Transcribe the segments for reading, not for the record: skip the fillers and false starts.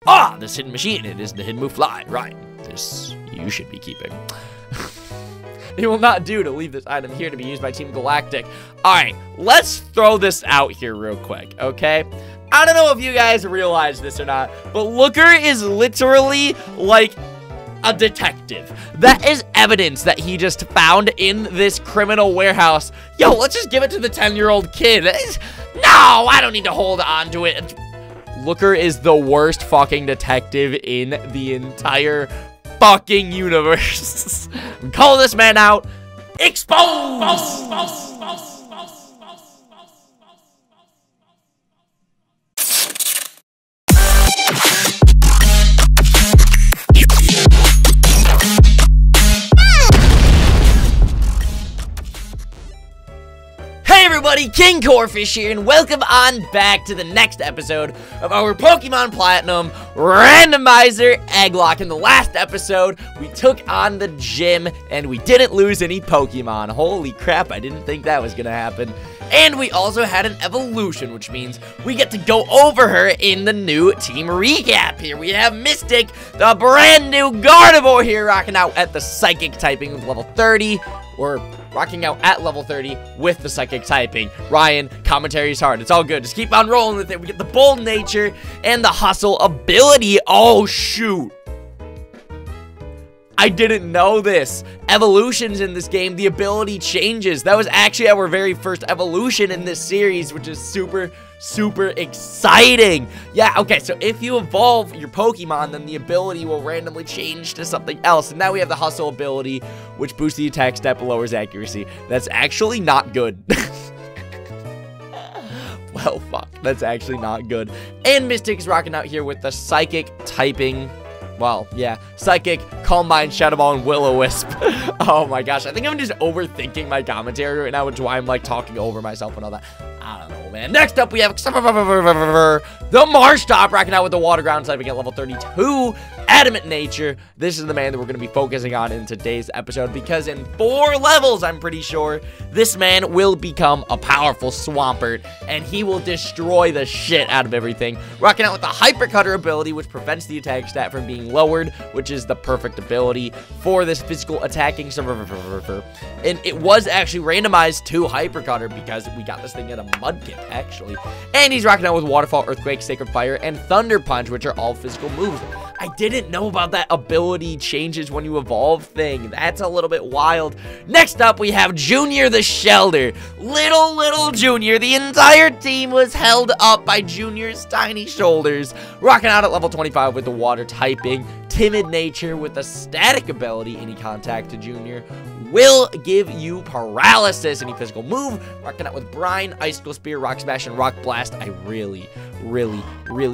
Ah, this hidden machine. It is the hidden move fly. Right. This you should be keeping. It will not do to leave this item here to be used by Team Galactic. Alright, let's throw this out here real quick, okay? I don't know if you guys realize this or not, but Looker is literally like a detective. That is evidence that he just found in this criminal warehouse. Yo, let's just give it to the 10-year-old kid. No, I don't need to hold on to it. Looker is the worst fucking detective in the entire fucking universe. Call this man out. Expose! Hey everybody, KingCorphish here, and welcome on back to the next episode of our Pokemon Platinum Randomizer Egglocke. In the last episode, we took on the gym, and we didn't lose any Pokemon. Holy crap, I didn't think that was gonna happen. And we also had an evolution, which means we get to go over her in the new team recap. Here we have Mystic, the brand new Gardevoir here, rocking out at the Psychic typing with level 30, or rocking out at level 30 with the Psychic typing. Ryan, commentary is hard. It's all good. Just keep on rolling with it. We get the Bold Nature and the Hustle ability. Oh, shoot. I didn't know this. Evolutions in this game, the ability changes. That was actually our very first evolution in this series, which is super exciting. Yeah, okay, so if you evolve your Pokemon, then the ability will randomly change to something else. And now we have the Hustle ability, which boosts the attack step, lowers accuracy. That's actually not good. Well, fuck. That's actually not good. And Mystic is rocking out here with the Psychic typing. Well, yeah, Psychic, Calm Mind, Shadow Ball, and Will-O-Wisp. Oh my gosh, I think I'm just overthinking my commentary right now, which is why I'm like talking over myself and all that. I don't know, man. Next up, we have the Marshtomp, rocking out with the Water Ground typing at level 32. Adamant Nature. This is the man that we're going to be focusing on in today's episode, because in 4 levels, I'm pretty sure, this man will become a powerful Swampert, and he will destroy the shit out of everything. Rocking out with the Hyper Cutter ability, which prevents the attack stat from being lowered, which is the perfect ability for this physical attacking server. And it was actually randomized to Hyper Cutter because we got this thing in a Mudkip, actually. And he's rocking out with Waterfall, Earthquake, Sacred Fire, and Thunder Punch, which are all physical moves. I didn't know about that ability changes when you evolve thing. That's a little bit wild. Next up, we have Junior the Shelter. Little Junior. The entire team was held up by Junior's tiny shoulders. Rocking out at level 25 with the Water typing. Timid Nature with the Static ability. Any contact to Junior will give you paralysis. Any physical move. Rocking out with Brine, Icicle Spear, Rock Smash, and Rock Blast. I really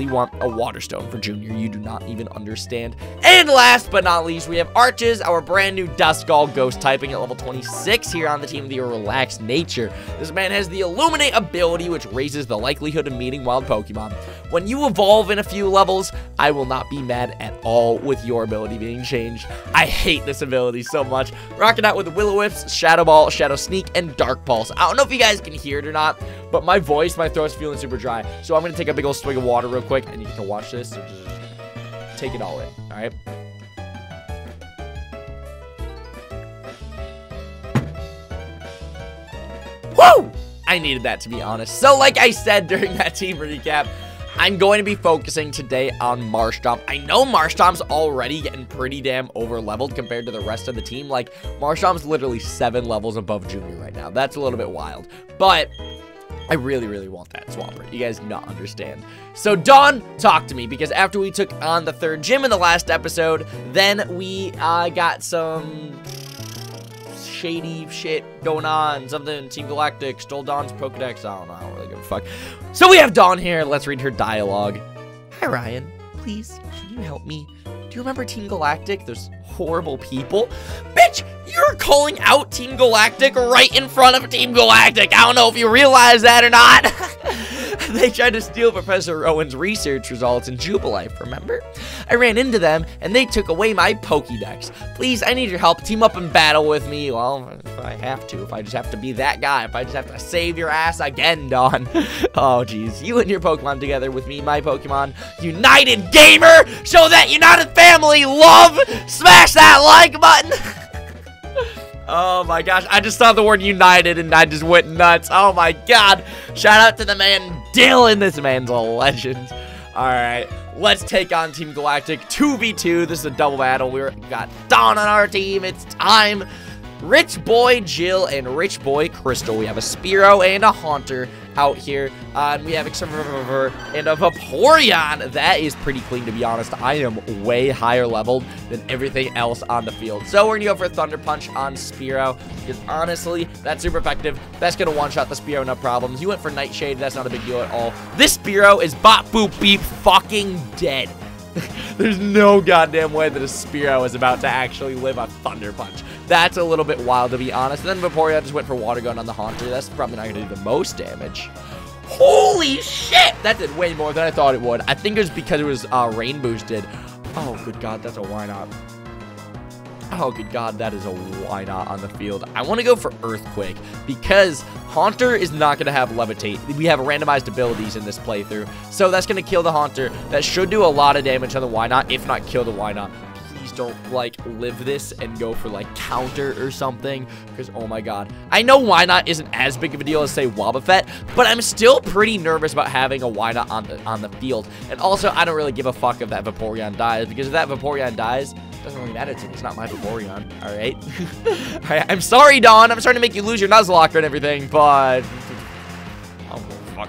want a Water Stone for Junior. You do not even understand. And last but not least, we have Arches, our brand new Duskull Ghost typing at level 26 here on the team of the Relaxed Nature. This man has the Illuminate ability, which raises the likelihood of meeting wild Pokemon. When you evolve in a few levels, I will not be mad at all with your ability being changed. I hate this ability so much. Rocking out with Will-O-Wisp, Shadow Ball, Shadow Sneak, and Dark Pulse. I don't know if you guys can hear it or not, but my throat's feeling super dry. So I'm going to take a big old swig of water real quick, and you can watch this. So just take it all in, all right? Woo! I needed that, to be honest. So like I said during that team recap, I'm going to be focusing today on Marshtomp. I know Marshtomp's already getting pretty damn over-leveled compared to the rest of the team. Like, Marshtomp's literally 7 levels above Junior right now. That's a little bit wild. But I really want that Swampert. You guys do not understand. So, Dawn, talk to me, because after we took on the 3rd gym in the last episode, then we got some shady shit going on. Something Team Galactic stole Dawn's Pokedex. I don't know. I don't really give a fuck. So we have Dawn here. Let's read her dialogue. Hi, Ryan. Please, can you help me? Do you remember Team Galactic? Those horrible people? Bitch, you're calling out Team Galactic right in front of Team Galactic. I don't know if you realize that or not. They tried to steal Professor Rowan's research results in Jubilife, remember? I ran into them, and they took away my Pokédex. Please, I need your help. Team up and battle with me. Well, if I have to. If I just have to be that guy. If I just have to save your ass again, Dawn. Oh, jeez. You and your Pokemon together with me, my Pokemon. United Gamer! Show that United family love! Smash that like button! Oh my gosh, I just saw the word united and I just went nuts. Oh my god. Shout out to the man Dylan. This man's a legend. Alright, let's take on Team Galactic 2v2. This is a double battle. We got Dawn on our team. It's time. Rich Boy Jill and Rich Boy Crystal. We have a Spearow and a Haunter out here. And we have Excalibur and a Vaporeon. That is pretty clean, to be honest. I am way higher leveled than everything else on the field. So we're going to go for Thunder Punch on Spearow, because honestly, that's super effective. That's going to one-shot the Spearow, no problems. You went for Nightshade. That's not a big deal at all. This Spearow is bop, boop, beep, fucking dead. There's no goddamn way that a Spearow is about to actually live a Thunder Punch. That's a little bit wild, to be honest. And then Vaporeon just went for Water Gun on the Haunter. That's probably not going to do the most damage. Holy shit! That did way more than I thought it would. I think it was because it was rain boosted. Oh, good God, that's a why not. Oh, good God, that is a why not on the field. I want to go for Earthquake because Haunter is not going to have Levitate. We have randomized abilities in this playthrough, so that's going to kill the Haunter. That should do a lot of damage on the why not, if not kill the why not. Please don't, like, live this and go for, like, counter or something, because, oh my god. I know why not isn't as big of a deal as, say, Wobbuffet, but I'm still pretty nervous about having a why not on the field. And also, I don't really give a fuck if that Vaporeon dies, because if that Vaporeon dies, it doesn't really matter to me. It's not my Vaporeon, alright? Alright, I'm sorry, Dawn. I'm starting to make you lose your Nuzlocke and everything, but... oh, fuck.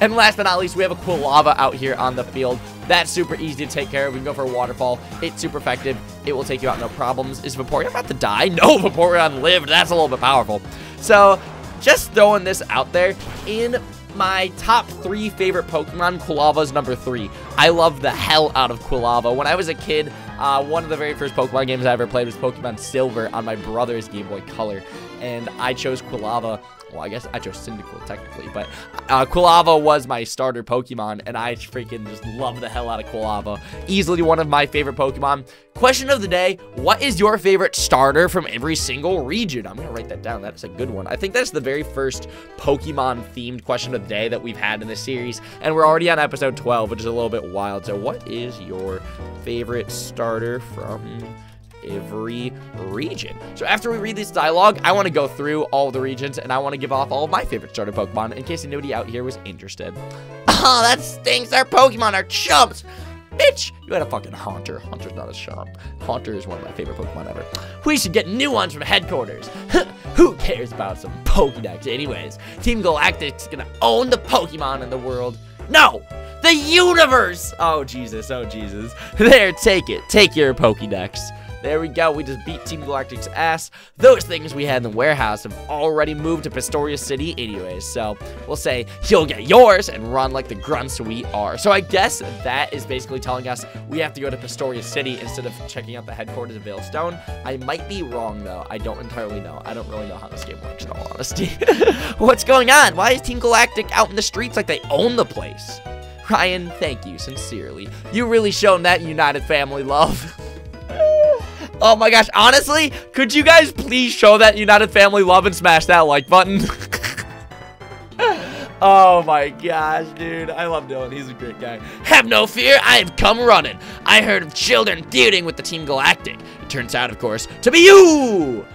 And last but not least, we have a Quilava out here on the field. That's super easy to take care of. We can go for a Waterfall. It's super effective. It will take you out no problems. Is Vaporeon about to die? No, Vaporeon lived. That's a little bit powerful. So, just throwing this out there. In my top 3 favorite Pokemon, Quilava's number 3. I love the hell out of Quilava. When I was a kid, one of the very first Pokemon games I ever played was Pokemon Silver on my brother's Game Boy Color. And I chose Quilava. Well, I guess I chose Cyndaquil technically, but Quilava was my starter Pokemon, and I freaking just love the hell out of Quilava. Easily one of my favorite Pokemon. Question of the day, what is your favorite starter from every single region? I'm going to write that down. That's a good one. I think that's the very first Pokemon-themed question of the day that we've had in this series, and we're already on episode 12, which is a little bit wild. So what is your favorite starter from every region? So after we read this dialogue, I want to go through all of the regions, and I want to give off all of my favorite starter Pokemon in case anybody out here was interested. Oh, that stinks. Our Pokemon are chumps. Bitch, you had a fucking Haunter. Haunter's not a chump. Haunter is one of my favorite Pokemon ever. We should get new ones from headquarters. Who cares about some Pokédex anyways? Team Galactic's gonna own the Pokemon in the world. No! The universe! Oh, Jesus. Oh, Jesus. There, take it. Take your Pokédex. There we go. We just beat Team Galactic's ass. Those things we had in the warehouse have already moved to Pastoria City anyways. So we'll say you'll get yours and run like the grunts we are. So I guess that is basically telling us we have to go to Pastoria City instead of checking out the headquarters of Veilstone. I might be wrong, though. I don't entirely know. I don't really know how this game works, in all honesty. What's going on? Why is Team Galactic out in the streets like they own the place? Ryan, thank you sincerely. You really shown that United family love. Oh my gosh, honestly, could you guys please show that United family love and smash that like button? Oh my gosh, dude. I love Dylan. He's a great guy. Have no fear, I have come running. I heard of children feuding with the Team Galactic. It turns out, of course, to be you!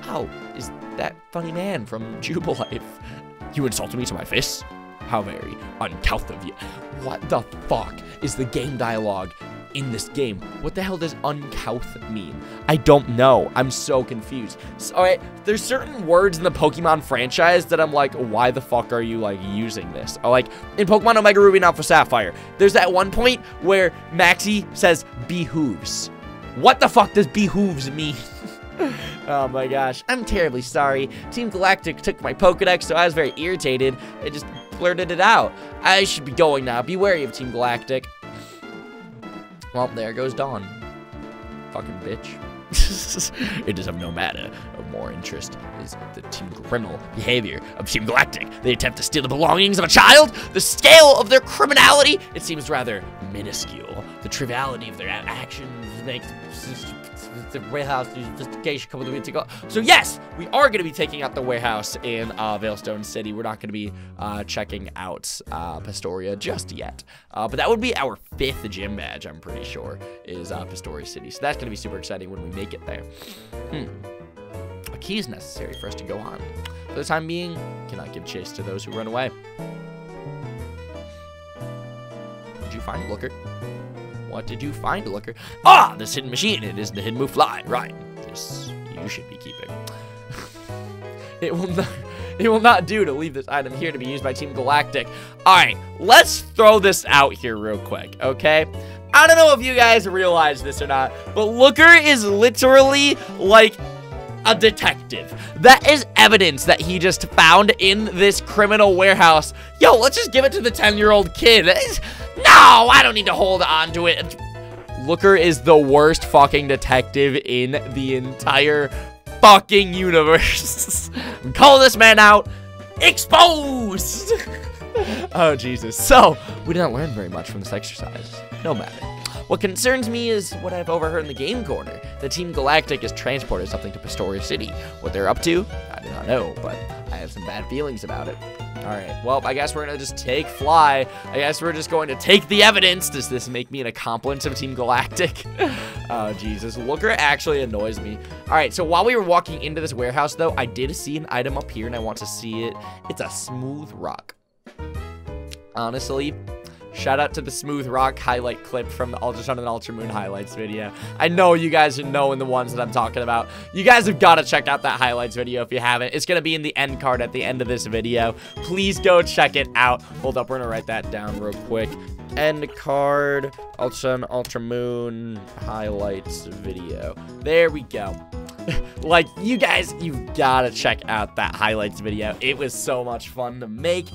Oh, is that funny man from Jubilife? You insulted me to my face? How very uncouth of you. What the fuck is the game dialogue in this game? What the hell does uncouth mean? I don't know. I'm so confused. So, alright, there's certain words in the Pokemon franchise that I'm like, why the fuck are you, like, using this? Or, like, in Pokemon Omega Ruby and Alpha Sapphire, there's that one point where Maxie says behooves. What the fuck does behooves mean? Oh my gosh, I'm terribly sorry. Team Galactic took my Pokedex, so I was very irritated. I just blurted it out. I should be going now. Be wary of Team Galactic. Well, there goes Dawn. Fucking bitch. It is of no matter. Of more interest is the team criminal behavior of Team Galactic. They attempt to steal the belongings of a child. The scale of their criminality, it seems rather minuscule. The triviality of their actions makes the warehouse investigation come with me to go. So yes, we are going to be taking out the warehouse in Veilstone City. We're not going to be checking out Pastoria just yet. But that would be our 5th gym badge, I'm pretty sure, is Pastoria City. So that's going to be super exciting when we make it there. A key is necessary for us to go on. For the time being, cannot give chase to those who run away. Did you find Looker? What did you find, Looker? Ah, this hidden machine. It is the hidden move fly. Right. This you should be keeping. It will not do to leave this item here to be used by Team Galactic. All right, let's throw this out here real quick, okay? I don't know if you guys realize this or not, but Looker is literally like a detective. That is evidence that he just found in this criminal warehouse. Yo, let's just give it to the 10-year-old kid. No, I don't need to hold on to it. Looker is the worst fucking detective in the entire fucking universe. I'm calling this man out. Exposed. Oh, Jesus. So, we didn't learn very much from this exercise. No matter. What concerns me is what I've overheard in the game corner. The Team Galactic has transported something to Pastoria City. What they're up to, I do not know, but I have some bad feelings about it. Alright, well, I guess we're going to just take Fly. I guess we're just going to take the evidence. Does this make me an accomplice of Team Galactic? Oh, Jesus. Looker actually annoys me. Alright, so while we were walking into this warehouse, though, I did see an item up here, and I want to see it. It's a smooth rock. Honestly, shout out to the smooth rock highlight clip from the Ultra Sun and Ultra Moon highlights video. I know you guys are knowing the ones that I'm talking about. You guys have got to check out that highlights video if you haven't. It's going to be in the end card at the end of this video. Please go check it out. Hold up, we're going to write that down real quick. End card, Ultra Sun, Ultra Moon highlights video. There we go. Like, you guys, you've got to check out that highlights video. It was so much fun to make.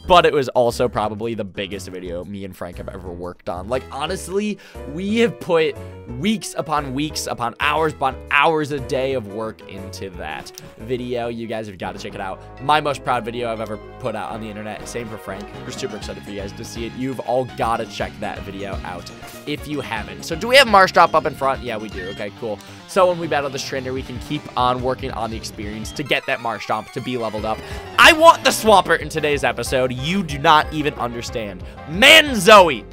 But it was also probably the biggest video me and Frank have ever worked on. Like, honestly, we have put weeks upon hours a day of work into that video. You guys have got to check it out. My most proud video I've ever put out on the internet. Same for Frank. We're super excited for you guys to see it. You've all got to check that video out if you haven't. So do we have Marshtomp up in front? Yeah, we do. Okay, cool. So when we battle this trainer, we can keep on working on the experience to get that Marshtomp to be leveled up. I want the Swampert in today's episode. You do not even understand. Man, Zoe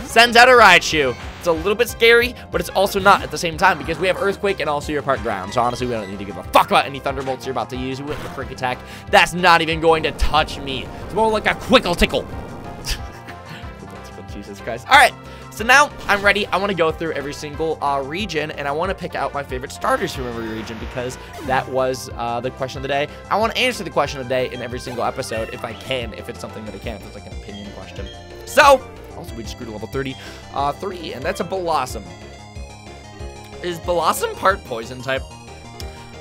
sends out a Raichu. It's a little bit scary, but it's also not at the same time because we have Earthquake and also your part ground. So honestly, we don't need to give a fuck about any Thunderbolts you're about to use. We went for Quick Attack. That's not even going to touch me. It's more like a Quickle Tickle. Jesus Christ. All right. So now I'm ready. I want to go through every single region, and I want to pick out my favorite starters from every region because that was the question of the day. I want to answer the question of the day in every single episode if I can, if it's something that I can, if it's like an opinion question. So, also we just grew to level 33, and that's a Blossom. Is Blossom part poison type?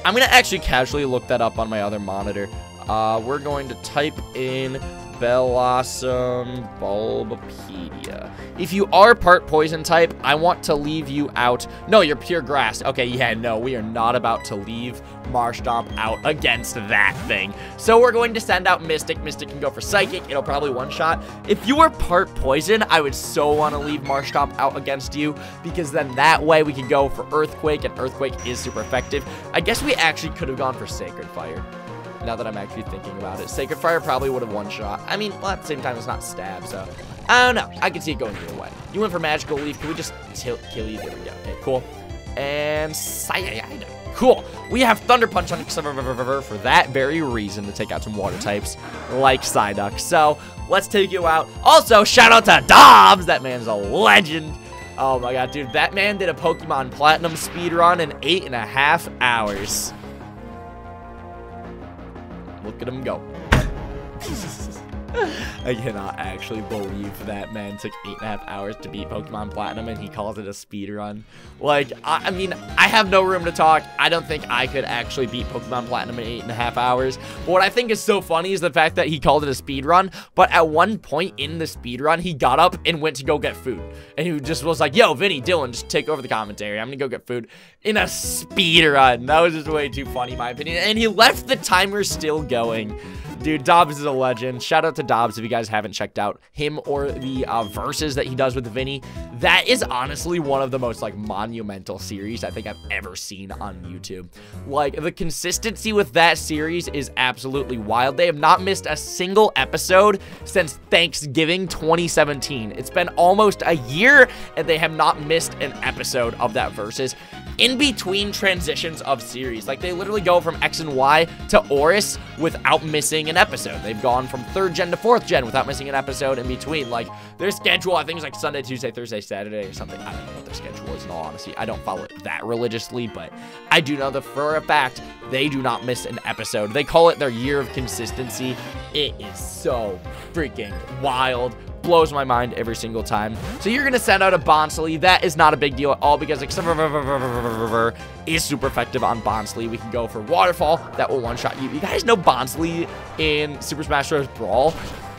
I'm going to actually casually look that up on my other monitor. We're going to type in Blossom Bulbapedia. If you are part poison type, I want to leave you out. No, you're pure grass. Okay, yeah, no, we are not about to leave Marshtomp out against that thing. So we're going to send out Mystic. Mystic can go for Psychic. It'll probably one-shot. If you were part poison, I would so want to leave Marshtomp out against you because then that way we can go for Earthquake, and Earthquake is super effective. I guess we actually could have gone for Sacred Fire. Now that I'm actually thinking about it, Sacred Fire probably would have one-shot. I mean, well, at the same time, it's not stab, so I don't know. I can see it going either way. You went for Magical Leaf. Can we just kill you? There we go. Okay, cool. And Psychic. Cool. We have Thunder Punch on for that very reason to take out some water types like Psyduck. So let's take you out. Also, shout out to Dobbs. That man's a legend. Oh my god, dude. That man did a Pokemon Platinum speedrun in 8.5 hours. Look at him go. I cannot actually believe that man took 8.5 hours to beat Pokemon Platinum and he calls it a speed run. Like, I mean, I have no room to talk. I don't think I could actually beat Pokemon Platinum in 8.5 hours. But what I think is so funny is the fact that he called it a speed run, but at one point in the speed run, he got up and went to go get food. And he just was like, yo, Vinny, Dylan, just take over the commentary. I'm gonna go get food in a speed run. That was just way too funny, in my opinion. And he left the timer still going. Dude, Dobbs is a legend. Shout out to Dobbs if you guys haven't checked out him or the verses that he does with Vinny. That is honestly one of the most, like, monumental series I think I've ever seen on YouTube. Like, the consistency with that series is absolutely wild. They have not missed a single episode since Thanksgiving 2017. It's been almost a year, and they have not missed an episode of that verses in between transitions of series. Like, they literally go from X and Y to Oris without missing an episode. They've gone from 3rd gen to 4th gen without missing an episode in between. Like, their schedule, I think, is like Sunday, Tuesday, Thursday, Saturday, or something. I don't know what their schedule is, in all honesty. I don't follow it that religiously, but I do know that for a fact, they do not miss an episode. They call it their year of consistency. It is so freaking wild. Blows my mind every single time. So you're gonna send out a Bonsly. That is not a big deal at all because is super effective on Bonsly. We can go for Waterfall. That will one-shot you. You guys know Bonsly in Super Smash Bros. Brawl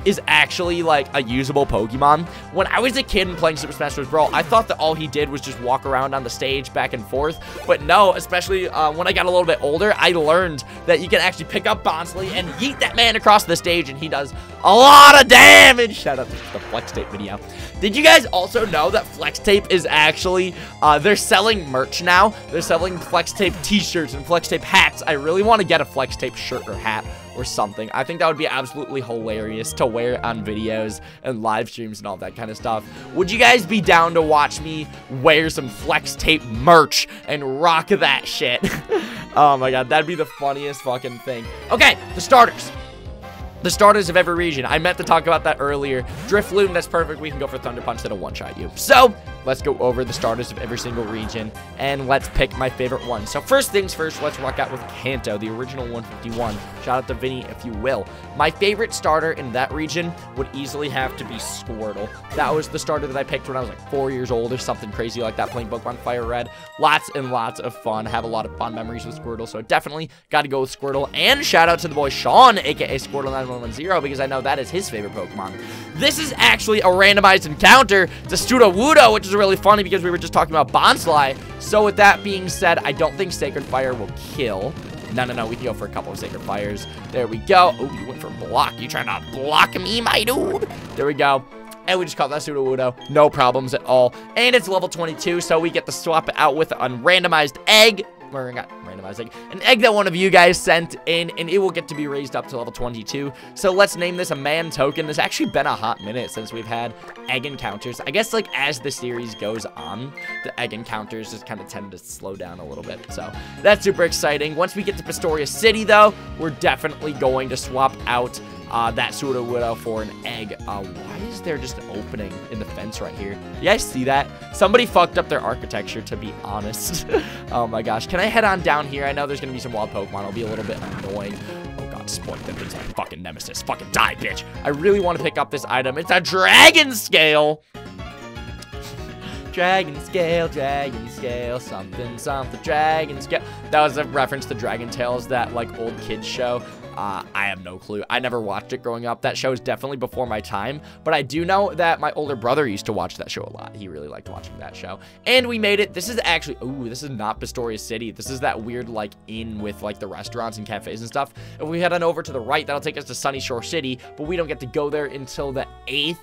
is actually like a usable Pokemon. When I was a kid and playing Super Smash Bros. Brawl, I thought that all he did was just walk around on the stage back and forth. But no, especially when I got a little bit older, I learned that you can actually pick up Bonsly and yeet that man across the stage, and he does a lot of damage. Shout out to the Flex Tape video. Did you guys also know that Flex Tape is actually, they're selling merch now. They're selling Flex Tape t-shirts and Flex Tape hats. I really want to get a Flex Tape shirt or hat or something. I think that would be absolutely hilarious to wear on videos and live streams and all that kind of stuff. Would you guys be down to watch me wear some Flex Tape merch and rock that shit? Oh my god, that'd be the funniest fucking thing. Okay, the starters. The starters of every region. I meant to talk about that earlier. Drifloon, that's perfect. We can go for Thunder Punch, that'll one-shot you. So, let's go over the starters of every single region, and let's pick my favorite one. So, first things first, let's rock out with Kanto, the original 151. Shout out to Vinny, if you will. My favorite starter in that region would easily have to be Squirtle. That was the starter that I picked when I was like 4 years old or something crazy like that, playing Pokemon Fire Red. Lots and lots of fun. Have a lot of fun memories with Squirtle, so definitely got to go with Squirtle. And shout out to the boy Sean, aka Squirtle9110, because I know that is his favorite Pokemon. This is actually a randomized encounter to Sudowoodo, which is really funny because we were just talking about Bonsly. So with that being said, I don't think Sacred Fire will kill. No, we can go for a couple of Sacred Fires. There we go. Oh, you went for block. You trying to block me, my dude? There we go. And we just caught that Sudowoodo. No problems at all. And it's level 22, so we get to swap it out with a randomized egg. We're not randomizing an egg that one of you guys sent in, and it will get to be raised up to level 22. So let's name this a man token. It's actually been a hot minute since we've had egg encounters. I guess like as the series goes on, the egg encounters just kind of tend to slow down a little bit. So that's super exciting. Once we get to Pastoria City, though, we're definitely going to swap out that Sudowoodo for an egg. Why is there just an opening in the fence right here? You guys see that? Somebody fucked up their architecture, to be honest. Oh my gosh. Can I head on down here? I know there's gonna be some wild Pokemon. It'll be a little bit annoying. Oh god, spoiled them. It's my fucking nemesis. Fucking die, bitch. I really want to pick up this item. It's a Dragon Scale. Dragon Scale, something, Dragon Scale. That was a reference to Dragon Tales, that like old kids show. I have no clue. I never watched it growing up. That show is definitely before my time, but I do know that my older brother used to watch that show a lot. He really liked watching that show. And we made it. This is actually, ooh, this is not Pastoria City. This is that weird like inn with like the restaurants and cafes and stuff. If we head on over to the right, that'll take us to Sunny Shore City, but we don't get to go there until the 8th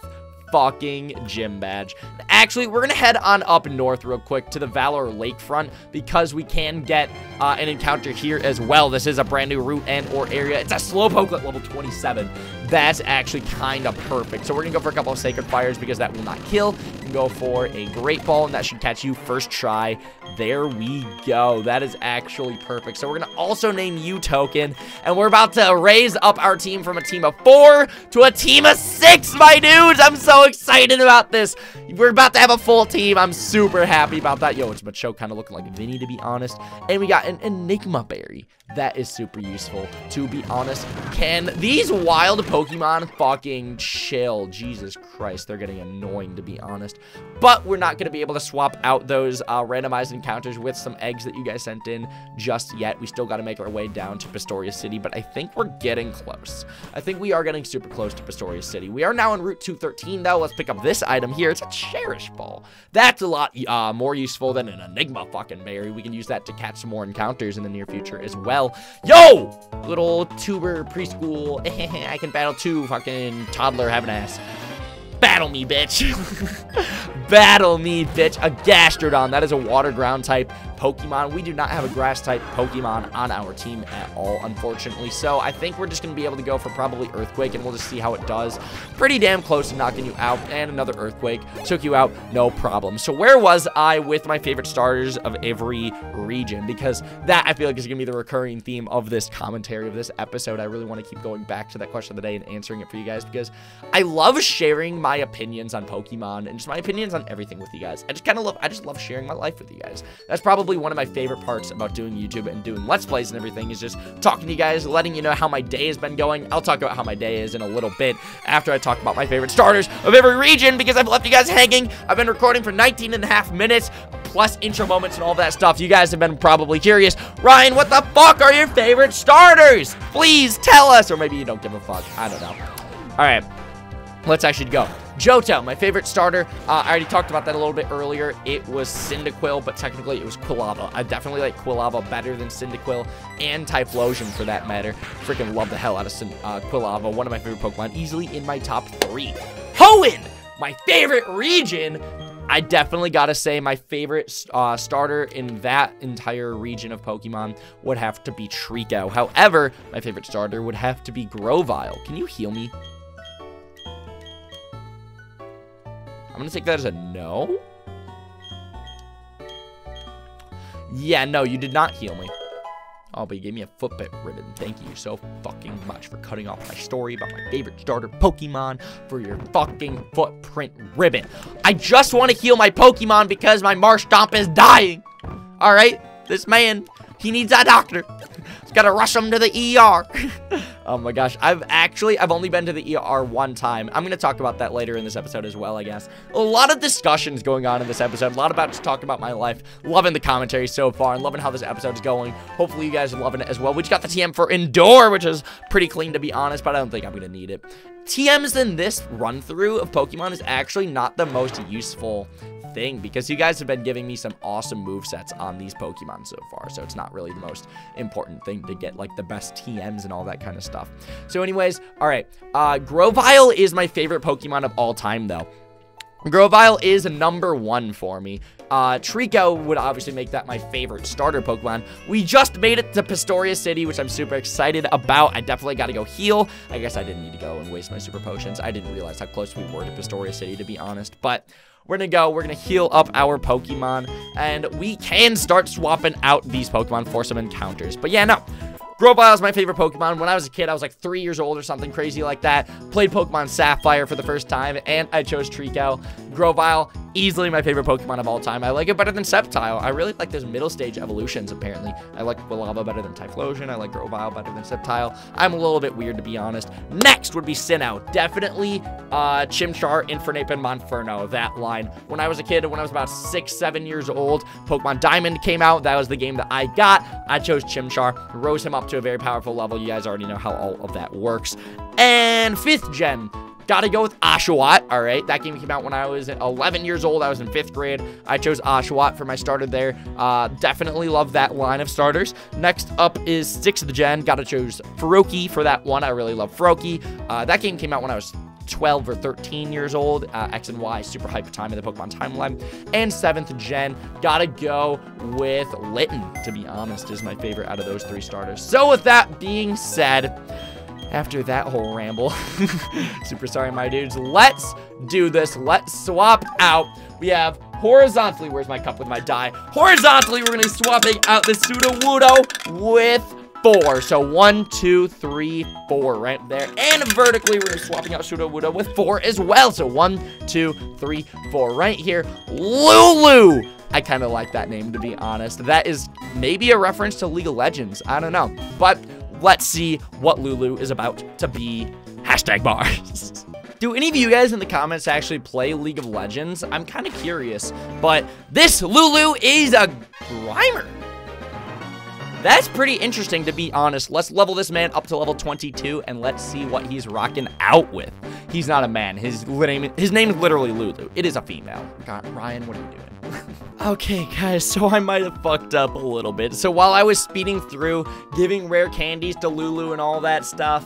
fucking gym badge. Actually, we're gonna head on up north real quick to the Valor Lakefront because we can get an encounter here as well. This is a brand new route and or area. It's a Slowpoke at level 27. That's actually kind of perfect. So we're gonna go for a couple of Sacred Fires because that will not kill. You can go for a Great Ball and that should catch you first try. There we go. That is actually perfect. So we're gonna also name you Token, and we're about to raise up our team from a team of 4 to a team of 6, my dudes. I'm so so excited about this. We're about to have a full team. I'm super happy about that. Yo, it's Machoke kind of looking like Vinny, to be honest. And we got an Enigma Berry. That is super useful, to be honest. Can these wild Pokemon fucking chill? Jesus Christ, they're getting annoying, to be honest. But we're not going to be able to swap out those randomized encounters with some eggs that you guys sent in just yet. We still got to make our way down to Pastoria City, but I think we're getting close. I think we are getting super close to Pastoria City. We are now on Route 213, though. Let's pick up this item here. It's a Cherish Ball. That's a lot more useful than an Enigma fucking Berry. We can use that to catch some more encounters in the near future as well. Yo! Little tuber preschool. I can battle two fucking toddler having ass. Battle me, bitch. Battle me, bitch. A Gastrodon. That is a water ground type Pokemon. We do not have a grass type Pokemon on our team at all, unfortunately. So I think we're just going to be able to go for probably Earthquake, and we'll just see how it does. Pretty damn close to knocking you out. And another Earthquake. Took you out. No problem. So where was I with my favorite starters of every region? Because that, I feel like, is going to be the recurring theme of this commentary, of this episode. I really want to keep going back to that question of the day and answering it for you guys, because I love sharing my opinions on Pokemon and just my opinions on everything with you guys. I just love sharing my life with you guys. That's probably one of my favorite parts about doing YouTube and doing Let's Plays and everything, is just talking to you guys, letting you know how my day has been going. I'll talk about how my day is in a little bit after I talk about my favorite starters of every region, because I've left you guys hanging. I've been recording for 19.5 minutes plus intro moments and all that stuff. You guys have been probably curious, Ryan, what the fuck are your favorite starters? Please tell us. Or maybe you don't give a fuck. I don't know. All right, let's actually go. Johto, my favorite starter. I already talked about that a little bit earlier. It was Cyndaquil, but technically it was Quilava. I definitely like Quilava better than Cyndaquil and Typhlosion for that matter. Freaking love the hell out of Quilava. One of my favorite Pokemon, easily in my top 3. Hoenn, my favorite region. I definitely gotta say my favorite starter in that entire region of Pokemon would have to be Treecko. However, my favorite starter would have to be Grovyle. Can you heal me? I'm gonna take that as a no. Yeah, no, you did not heal me. Oh, but you gave me a footprint ribbon. Thank you so fucking much for cutting off my story about my favorite starter Pokemon for your fucking footprint ribbon. I just want to heal my Pokemon because my Marshtomp is dying. All right, this man, he needs a doctor. He's got to rush him to the ER. Oh my gosh, I've only been to the ER one time. I'm going to talk about that later in this episode as well, I guess. A lot of discussions going on in this episode. A lot about just talking about my life. Loving the commentary so far and loving how this episode is going. Hopefully you guys are loving it as well. We just got the TM for Endure, which is pretty clean to be honest, but I don't think I'm going to need it. TMs in this run through of Pokemon is actually not the most useful thing, because you guys have been giving me some awesome movesets on these Pokemon so far, so it's not really the most important thing to get like the best TMs and all that kind of stuff. So anyways, all right, Grovyle is my favorite Pokemon of all time though. Grovyle is number 1 for me. Treecko would obviously make that my favorite starter Pokemon. We just made it to Pastoria City, which I'm super excited about. I definitely got to go heal. I guess I didn't need to go and waste my super potions. I didn't realize how close we were to Pastoria City, to be honest, but we're gonna go, we're gonna heal up our Pokemon, and we can start swapping out these Pokemon for some encounters. But yeah, no. Grovyle is my favorite Pokemon. When I was a kid, I was like 3 years old or something crazy like that. Played Pokemon Sapphire for the first time, and I chose Treecko. Grovyle, easily my favorite Pokemon of all time. I like it better than Sceptile. I really like those middle stage evolutions, apparently. I like Quilava better than Typhlosion. I like Grovyle better than Sceptile. I'm a little bit weird, to be honest. Next would be Sinnoh. Definitely Chimchar, Infernape, and Monferno. That line. When I was a kid, when I was about 6-7 years old, Pokemon Diamond came out. That was the game that I got. I chose Chimchar. Rose him up to a very powerful level. You guys already know how all of that works. And 5th gen. Gotta go with Oshawott. All right, that game came out when I was 11 years old. I was in 5th grade. I chose Oshawott for my starter there. Definitely love that line of starters. Next up is 6th gen. Gotta choose Froakie for that one. I really love Froakie. That game came out when I was 12 or 13 years old. X and Y, super hype time in the Pokemon timeline. And 7th gen, gotta go with Litten, to be honest, is my favorite out of those 3 starters. So with that being said, after that whole ramble, super sorry, my dudes, let's do this. Let's swap out. We have horizontally, where's my cup with my die? Horizontally, we're gonna be swapping out the Sudowoodo with 4. So 1, 2, 3, 4 right there. And vertically, we're swapping out Sudowoodo with 4 as well. So 1, 2, 3, 4 right here. Lulu. I kind of like that name, to be honest. That is maybe a reference to League of Legends. I don't know. But let's see what Lulu is about to be. Hashtag bars. Do any of you guys in the comments actually play League of Legends? I'm kind of curious. But this Lulu is a Grimer. That's pretty interesting, to be honest. Let's level this man up to level 22, and let's see what he's rocking out with. He's not a man. His name is literally Lulu. It is a female. God, Ryan, what are you doing? Okay, guys, so I might have fucked up a little bit. So while I was speeding through, giving rare candies to Lulu and all that stuff,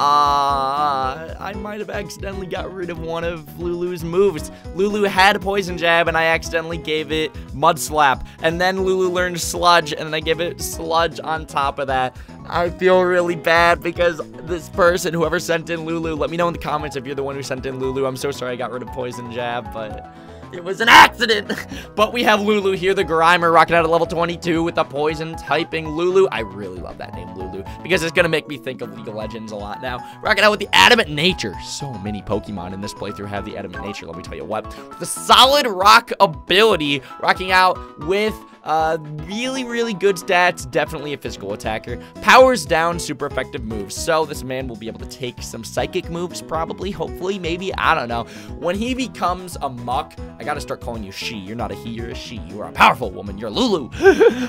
I might have accidentally got rid of one of Lulu's moves. Lulu had Poison Jab, and I accidentally gave it Mud Slap. And then Lulu learned Sludge, and then I gave it Sludge on top of that. I feel really bad because this person, whoever sent in Lulu, let me know in the comments if you're the one who sent in Lulu. I'm so sorry I got rid of Poison Jab, but it was an accident. But we have Lulu here, the Grimer, rocking out at level 22 with the poison typing Lulu. I really love that name, Lulu, because it's going to make me think of League of Legends a lot now. Rocking out with the Adamant Nature. So many Pokemon in this playthrough have the Adamant Nature, let me tell you what. The Solid Rock ability, rocking out with really good stats. Definitely a physical attacker. Powers down, super effective moves. So this man will be able to take some psychic moves, probably, hopefully, maybe. I don't know. When he becomes a muck, I gotta start calling you she. You're not a he, you're a she. You are a powerful woman. You're Lulu.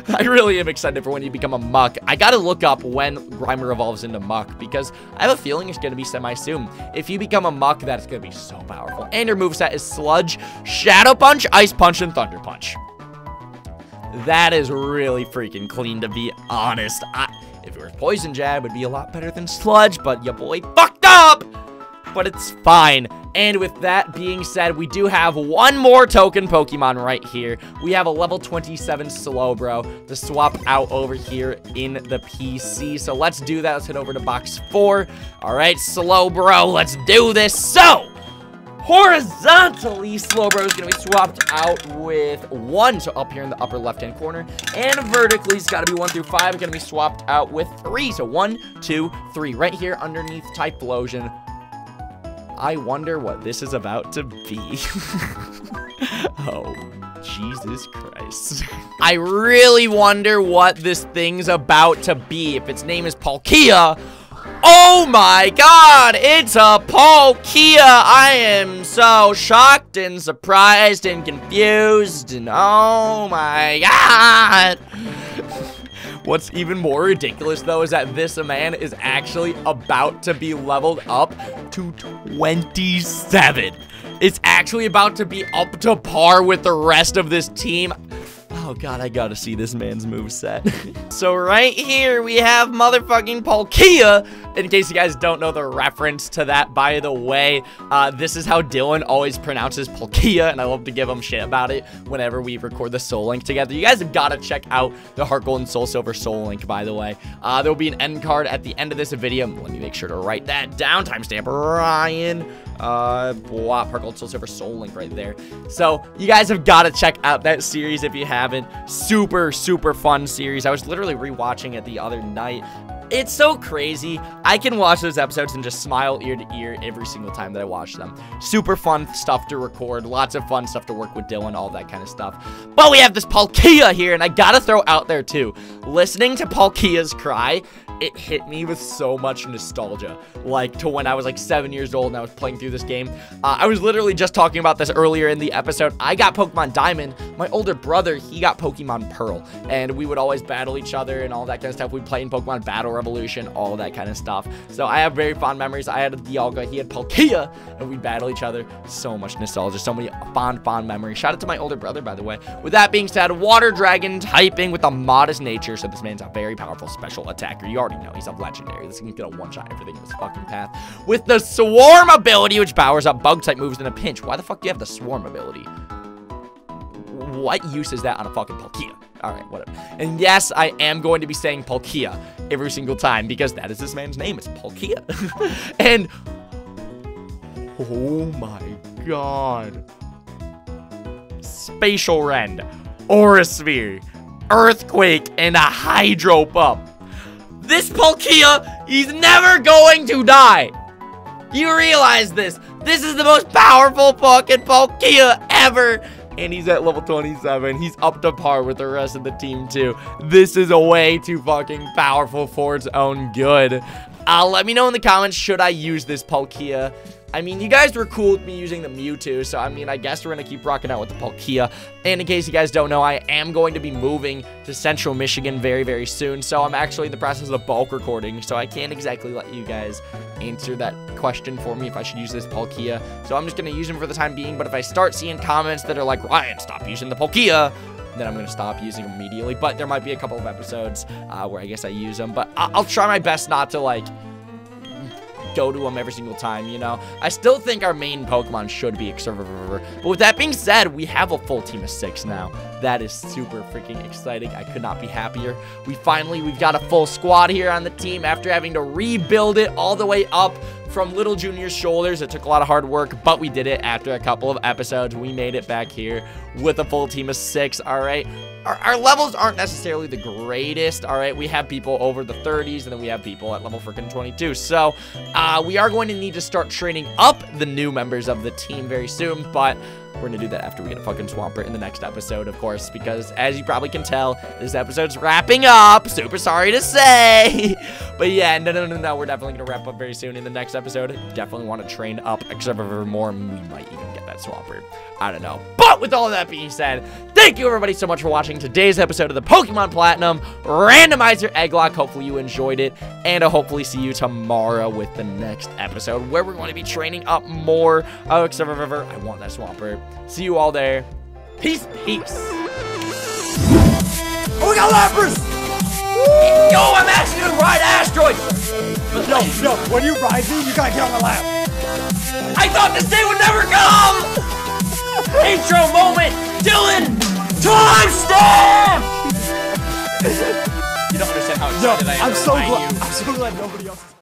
I really am excited for when you become a muck. I gotta look up when Grimer evolves into muck, because I have a feeling it's gonna be semi-soon. If you become a muck, that's gonna be so powerful. And your moveset is Sludge, Shadow Punch, Ice Punch, and Thunder Punch. That is really freaking clean, to be honest. If it were Poison Jab, it'd be a lot better than Sludge, but your boy fucked up! But it's fine. And with that being said, we do have one more token Pokemon right here. We have a level 27 Slowbro to swap out over here in the PC. So let's do that. Let's head over to box 4. All right, Slowbro, let's do this. So horizontally, Slowbro is going to be swapped out with 1, so up here in the upper left-hand corner. And vertically, it's got to be 1 through 5. It's going to be swapped out with 3, so 1, 2, 3. Right here underneath Typhlosion. I wonder what this is about to be. Oh, Jesus Christ. I really wonder what this thing's about to be. If its name is Palkia, oh my god, it's a Palkia! I am so shocked and surprised and confused, and oh my god! What's even more ridiculous, though, is that this man is actually about to be leveled up to 27. It's actually about to be up to par with the rest of this team. Oh god, I gotta see this man's moveset. So right here, we have motherfucking Palkia. In case you guys don't know the reference to that, by the way, this is how Dylan always pronounces Palkia, and I love to give him shit about it whenever we record the Soul Link together. You guys have gotta check out the Heart Gold and Soul Silver Soul Link, by the way. There'll be an end card at the end of this video. Let me make sure to write that down. Timestamp Ryan. Heart Gold, Soul Silver, Soul Link right there. So you guys have got to check out that series if you haven't. Super fun series. I was literally rewatching it the other night. It's so crazy. I can watch those episodes and just smile ear to ear every single time that I watch them. Super fun stuff to record. Lots of fun stuff to work with Dylan, all that kind of stuff. But we have this Palkia here, and I gotta throw out there too. Listening to Palkia's cry, it hit me with so much nostalgia, like to when I was like 7 years old and I was playing through this game. I was literally just talking about this earlier in the episode. I got Pokemon Diamond. My older brother, he got Pokemon Pearl, and we would always battle each other and all that kind of stuff. We'd play in Pokemon Battle Revolution, all that kind of stuff. So I have very fond memories. I had Dialga, he had Palkia, and we'd battle each other. So much nostalgia, so many fond memories. Shout out to my older brother, by the way. With that being said, Water Dragon typing with a modest nature, so this man's a very powerful special attacker. You already know he's a legendary. This can get a one-shot everything in his fucking path. With the Swarm ability, which powers up Bug-type moves in a pinch. Why the fuck do you have the Swarm ability? What use is that on a fucking Palkia? Alright, whatever. And yes, I am going to be saying Palkia every single time, because that is this man's name. It's Palkia. And oh my god. Spatial Rend, Aura Sphere, Earthquake, and a Hydro Pump. this Palkia, he's never going to die. You realize this. This is the most powerful fucking Palkia ever. And he's at level 27. He's up to par with the rest of the team, too. This is a way too fucking powerful for its own good. Let me know in the comments, should I use this Palkia? I mean, you guys were cool with me using the Mewtwo, so I mean, I guess we're going to keep rocking out with the Palkia. And in case you guys don't know, I am going to be moving to Central Michigan very, very soon, so I'm actually in the process of bulk recording, so I can't exactly let you guys answer that question for me if I should use this Palkia. So I'm just going to use him for the time being, but if I start seeing comments that are like, Ryan, stop using the Palkia, then I'm going to stop using them immediately. But there might be a couple of episodes where I guess I use them, but I'll try my best not to, like, go to them every single time, you know. I still think our main Pokemon should be Extravaver. But with that being said, we have a full team of 6 now. That is super freaking exciting. I could not be happier. We've got a full squad here on the team after having to rebuild it all the way up from Little Junior's shoulders. It took a lot of hard work, but we did it after a couple of episodes. We made it back here with a full team of 6, all right? Our levels aren't necessarily the greatest, all right? We have people over the 30s, and then we have people at level freaking 22. So, we are going to need to start training up the new members of the team very soon, but we're going to do that after we get a fucking Swampert in the next episode, of course, because as you probably can tell, this episode's wrapping up. Super sorry to say. But yeah, no. We're definitely going to wrap up very soon in the next episode. Definitely want to train up Extravaver more, and we might even get that Swampert. I don't know. But with all of that being said, thank you everybody so much for watching today's episode of the Pokemon Platinum Randomizer Egglocke. Hopefully you enjoyed it, and I'll hopefully see you tomorrow with the next episode where we're going to be training up more Extravaver. I want that Swampert. See you all there. Peace. Oh, we got Lapras! Yo, I'm actually gonna ride Asteroid! Yo, when you ride me, you gotta get on my lap. I thought this day would never come! Intro moment! Dylan! Time stamp! You don't understand how excited I am. I'm so glad nobody else is